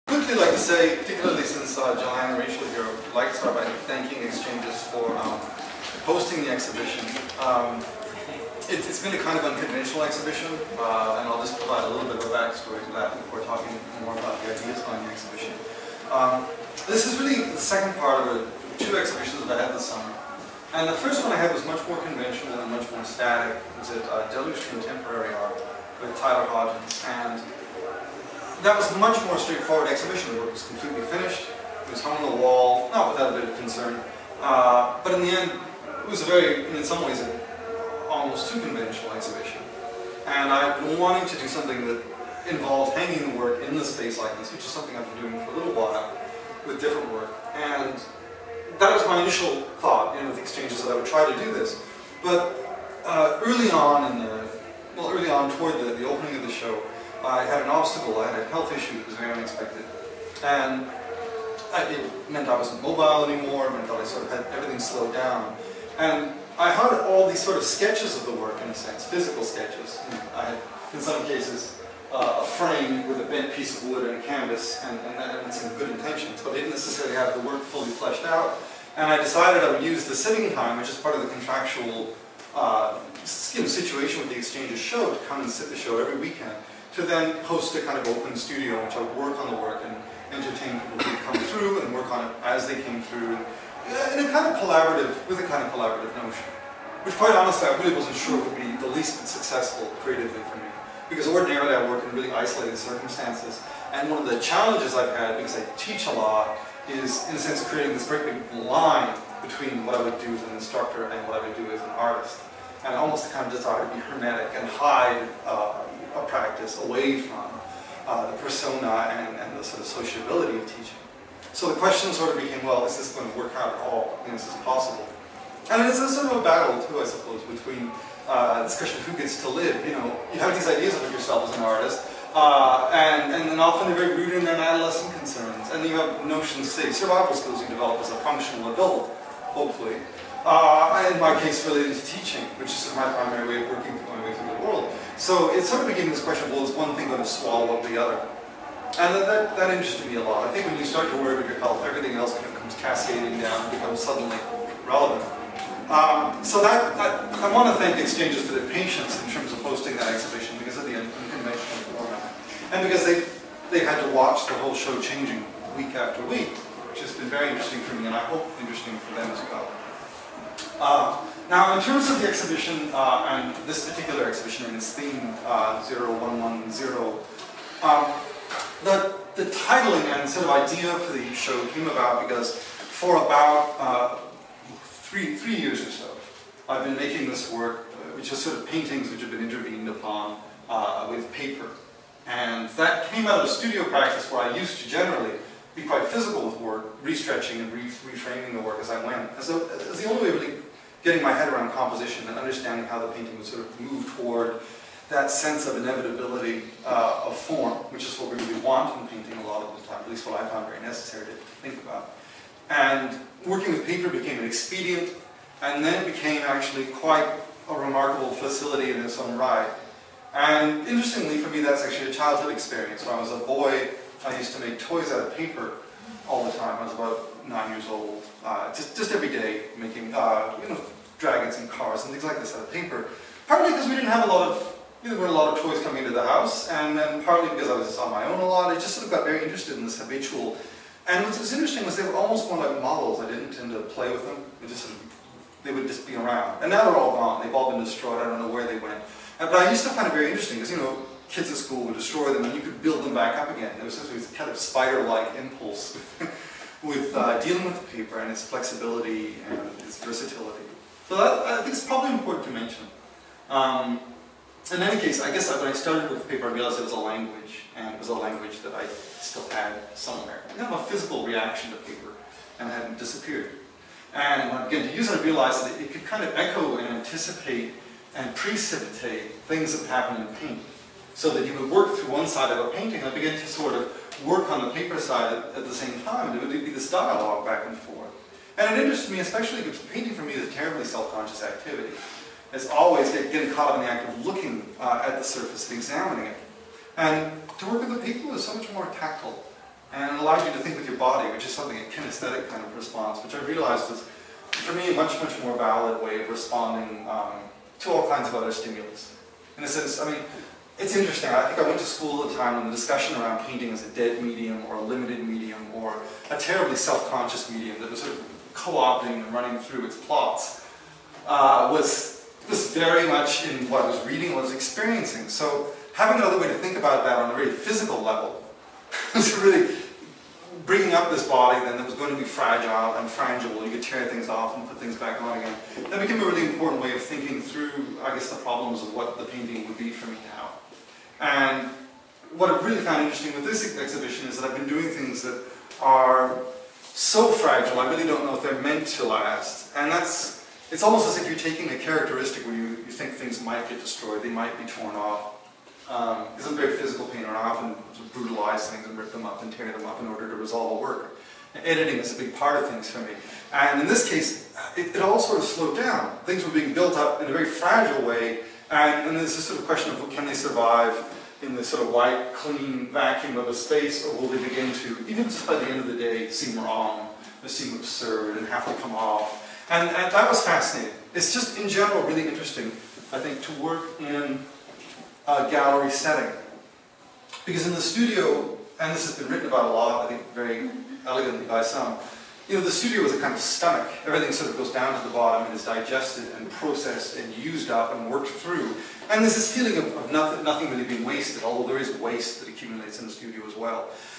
Quickly like to say, particularly since Joanne and Rachel here, I'd like to start by thanking Xchanges for hosting the exhibition. It's been a kind of unconventional exhibition, and I'll just provide a little bit of a backstory to that before talking more about the ideas behind the exhibition. This is really the second part of two exhibitions that I had this summer. And the first one I had was much more conventional and much more static. It was at Deluge Contemporary Art with Tyler Hodgins. And that was a much more straightforward exhibition. The work was completely finished. It was hung on the wall, not without a bit of concern. But in the end, it was a very, in some ways, almost too conventional exhibition. And I've been wanting to do something that involved hanging the work in the space like this, which is something I've been doing for a little while with different work. And that was my initial thought, with Xchanges, that I would try to do this. But early on toward the opening of the show, I had an obstacle. I had a health issue that was very unexpected. And it meant I wasn't mobile anymore. It meant that I sort of had everything slowed down. And I had all these sort of sketches of the work, in a sense, physical sketches. I had, in some cases, a frame with a bent piece of wood and a canvas, and that had some good intentions, but I didn't necessarily have the work fully fleshed out. And I decided I would use the sitting time, which is part of the contractual situation with the Xchanges show, to come and sit the show every weekend, to then host a kind of open studio in which I would work on the work and entertain people who would come through and work on it as they came through, in a kind of collaborative, with a kind of collaborative notion. which quite honestly I really wasn't sure would be the least bit successful creatively for me. Because ordinarily I work in really isolated circumstances, and one of the challenges I've had, because I teach a lot, is in a sense creating this great big line between what I would do as an instructor and what I would do as an artist. And almost kind of desire to be hermetic and hide a practice away from the persona and the sort of sociability of teaching. So the question sort of became, well, is this going to work out at all? Is this possible? And it's a sort of a battle too, I suppose, between this question of who gets to live. You know, you have these ideas of yourself as an artist, and then often they're very rooted in their adolescent concerns. And you have notions, say, survival skills you develop as a functional adult, hopefully. In my case, related to teaching, which is my primary way of working my way through the world. So it sort of became this question, well, is one thing going to swallow up the other? And that interested me a lot. I think when you start to worry about your health, everything else kind of comes cascading down and becomes suddenly relevant. So I want to thank Xchanges for their patience in terms of hosting that exhibition because of the unconventional format. And because they had to watch the whole show changing week after week, which has been very interesting for me and I hope interesting for them as well. Now, in terms of the exhibition, and this particular exhibition and its theme, 0110, the titling and sort of idea for the show came about because for about 3 years or so, I've been making this work, which is sort of paintings which have been intervened upon with paper. And that came out of a studio practice where I used to generally be quite physical with work, restretching and reframing the work as I went. As the only way of really getting my head around composition and understanding how the painting would sort of move toward that sense of inevitability of form, which is what we really want in painting a lot of the time, at least what I found very necessary to think about. And working with paper became an expedient, and then it became actually quite a remarkable facility in its own right. And interestingly for me, that's actually a childhood experience. When I was a boy, I used to make toys out of paper all the time. I was about 9 years old, just every day making dragons and cars and things like this out of paper. Partly because we didn't have a lot of, there weren't a lot of toys coming into the house, and then partly because I was on my own a lot. I just sort of got very interested in this habitual. And what was interesting was they were almost more like models. I didn't tend to play with them. They would just be around. And now they're all gone. They've all been destroyed. I don't know where they went. But I used to find it very interesting because, kids at school would destroy them and you could build them back up again. There was this kind of spider-like impulse with dealing with the paper and its flexibility and its versatility. So that, I think it's probably important to mention. In any case, I guess when I started with paper, I realized it was a language, and it was a language that I still had somewhere. I have a physical reaction to paper, and it hadn't disappeared. And when I began to use it, I realized that it could kind of echo and anticipate and precipitate things that happen in paint. So that you would work through one side of a painting and begin to sort of work on the paper side at the same time. It would be this dialogue back and forth. And it interested me, especially because painting for me is a terribly self-conscious activity. It's always getting caught up in the act of looking at the surface and examining it. And to work with the paper was so much more tactile. And it allowed you to think with your body, which is something, a kinesthetic kind of response, which I realized was, for me, a much more valid way of responding to all kinds of other stimulus. In a sense, I mean, it's interesting. I think I went to school at the time when the discussion around painting as a dead medium or a limited medium or a terribly self-conscious medium that was sort of co-opting and running through its plots was very much in what I was reading, what I was experiencing. So having another way to think about that on a very physical level was really bringing up this body then that was going to be fragile and frangible. You could tear things off and put things back on again. That became a really important way of thinking through, I guess, the problems of what the painting would be for me now. And what I've really found interesting with this exhibition is that I've been doing things that are so fragile, I really don't know if they're meant to last. And it's almost as if you're taking a characteristic where you think things might get destroyed, they might be torn off. Because I'm a very physical painter, and I often brutalize things and rip them up and tear them up in order to resolve a work. And editing is a big part of things for me. And in this case, it all sort of slowed down. Things were being built up in a very fragile way, and there's this sort of question of can they survive in this sort of white, clean vacuum of a space, or will they begin to, even just by the end of the day, seem wrong, or seem absurd, and have to come off. And that was fascinating. It's just, in general, really interesting, I think, to work in a gallery setting. Because in the studio, and this has been written about a lot, I think very elegantly by some, you know, the studio is a kind of stomach. Everything sort of goes down to the bottom and is digested and processed and used up and worked through. And there's this feeling of nothing really being wasted, although there is waste that accumulates in the studio as well.